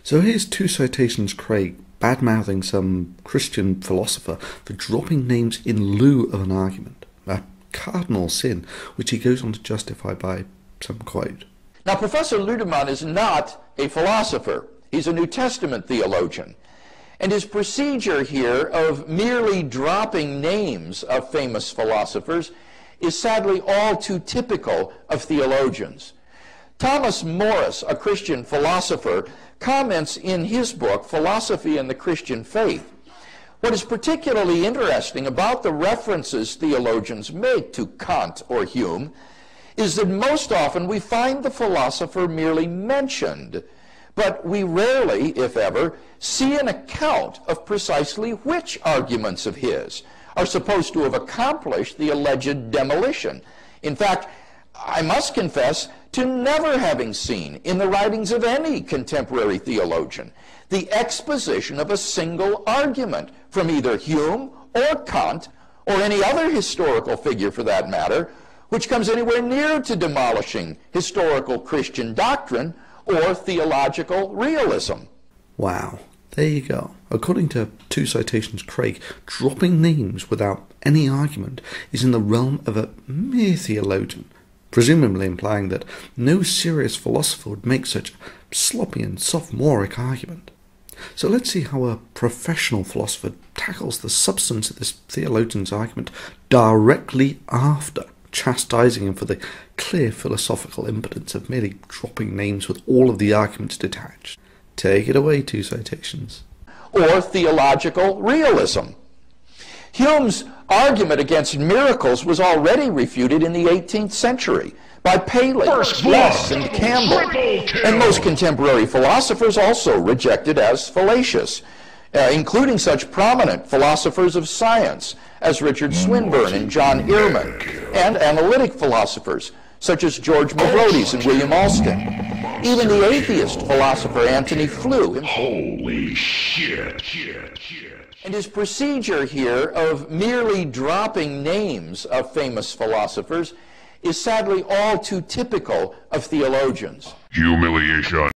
So here's two citations Craig bad-mouthing some Christian philosopher for dropping names in lieu of an argument, a cardinal sin, which he goes on to justify by some quote. Now, Professor Ludemann is not a philosopher. He's a New Testament theologian. And his procedure here of merely dropping names of famous philosophers is sadly all too typical of theologians. Thomas Morris, a Christian philosopher, comments in his book, Philosophy and the Christian Faith. What is particularly interesting about the references theologians make to Kant or Hume is that most often we find the philosopher merely mentioned, but we rarely, if ever, see an account of precisely which arguments of his are supposed to have accomplished the alleged demolition. In fact, I must confess to never having seen in the writings of any contemporary theologian the exposition of a single argument from either Hume or Kant or any other historical figure for that matter, which comes anywhere near to demolishing historical Christian doctrine or theological realism. Wow, there you go. According to two citations Craig, dropping names without any argument is in the realm of a mere theologian, presumably implying that no serious philosopher would make such a sloppy and sophomoric argument. So let's see how a professional philosopher tackles the substance of this theologian's argument directly after chastising him for the clear philosophical impotence of merely dropping names with all of the arguments detached. Take it away, two citations. Or theological realism. Hume's argument against miracles was already refuted in the 18th century by Paley, Less, and Campbell, and most contemporary philosophers also rejected as fallacious, including such prominent philosophers of science as Richard Swinburne and John Earman, and analytic philosophers such as George Mavrodes and William Alston. Even the atheist philosopher Antony Flew. Holy shit. And his procedure here of merely dropping names of famous philosophers is sadly all too typical of theologians. Humiliation.